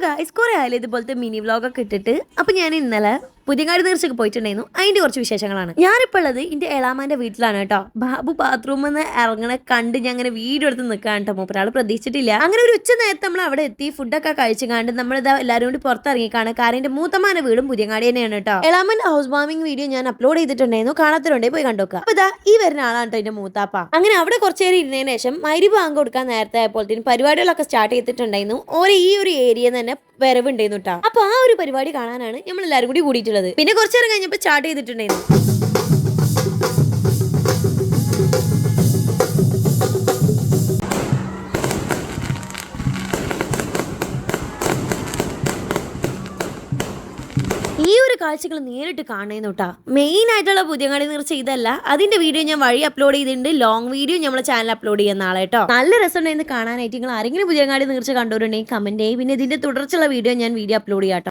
Guys കുറെ ആയാലും ഇതുപോലത്തെ മിനി വ്ലോഗൊക്കെ ഇട്ടിട്ട് അപ്പൊ ഞാൻ ഇന്നലെ പുതിയങ്ങാടി നേർച്ചയ്ക്ക് പോയിട്ടുണ്ടായിരുന്നു. അതിന്റെ കുറച്ച് വിശേഷങ്ങളാണ്. ഞാനിപ്പോൾ ഉള്ളത് എന്റെ എളാമാന്റെ വീട്ടിലാണ് കേട്ടോ. ബാബു ബാത്റൂമിൽ നിന്ന് ഇറങ്ങണ കണ്ട് ഞാൻ അങ്ങനെ വീഡിയോ എടുത്ത് നിൽക്കാൻ കേട്ടോ. മൂപ്പരാൾ പ്രതീക്ഷിച്ചിട്ടില്ല. അങ്ങനെ ഒരു ഉച്ച നേരത്തെ നമ്മൾ അവിടെ എത്തി ഫുഡൊക്കെ കഴിച്ചു കണ്ട് നമ്മളിതാ എല്ലാവരും കൂടി പുറത്തിറങ്ങിക്കാണ്. കാരണം എന്റെ മൂത്തമാന്റെ വീടും പുതിയങ്ങാടി തന്നെയാണ് കേട്ടോ. എളാമന്റെ ഹൗസ് വാമിംഗ് വീഡിയോ ഞാൻ അപ്ലോഡ് ചെയ്തിട്ടുണ്ടായിരുന്നു. കാണാത്തവരുണ്ടെങ്കിൽ പോയി കണ്ടോക്കുക. അപ്പൊ ഇതാ ഈ വരുന്ന ആളാണ് കേട്ടോ എന്റെ മൂത്താപ്പ. അങ്ങനെ അവിടെ കുറച്ചു നേരം ഇരുന്നതിന് ശേഷം മഗ്‌രിബ് ബാങ്ക് കൊടുക്കാൻ നേരത്തെ ആയപ്പോഴത്തേനും പരിപാടികളൊക്കെ സ്റ്റാർട്ട് ചെയ്തിട്ടുണ്ടായിരുന്നു. ഓരോ ഈ ഒരു ഏരിയ തന്നെ വരവുണ്ടായിരുന്നു കേട്ടോ. അപ്പൊ ആ ഒരു പരിപാടി കാണാനാണ് നമ്മൾ എല്ലാവരും കൂടി കൂടിയിട്ടുള്ളത്. പിന്നെ കുറച്ചു നേരം കഴിഞ്ഞപ്പോൾ സ്റ്റാർട്ട് ചെയ്തിട്ടുണ്ടായിരുന്നു. ഈ ഒരു കാഴ്ചകൾ നേരിട്ട് കാണുന്നു കേട്ടോ. മെയിൻ ആയിട്ടുള്ള പുതിയങ്ങാടി നേർച്ച ഇതല്ല. അതിന്റെ വീഡിയോ ഞാൻ വഴി അപ്ലോഡ് ചെയ്തിട്ടുണ്ട്. ലോങ് വീഡിയോ നമ്മളെ ചാനൽ അപ്ലോഡ് ചെയ്യുന്ന നാളെ കേട്ടോ. നല്ല രസമുണ്ടായിരുന്നു കാണാനായിട്ട്. നിങ്ങൾ ആരെങ്കിലും പുതിയങ്ങാടി നേർച്ച കണ്ടവരുണ്ടെങ്കിൽ കമന്റ് ചെയ്യും. പിന്നെ ഇതിന്റെ തുടർച്ചുള്ള വീഡിയോ ഞാൻ അപ്ലോഡ് ചെയ്യാം.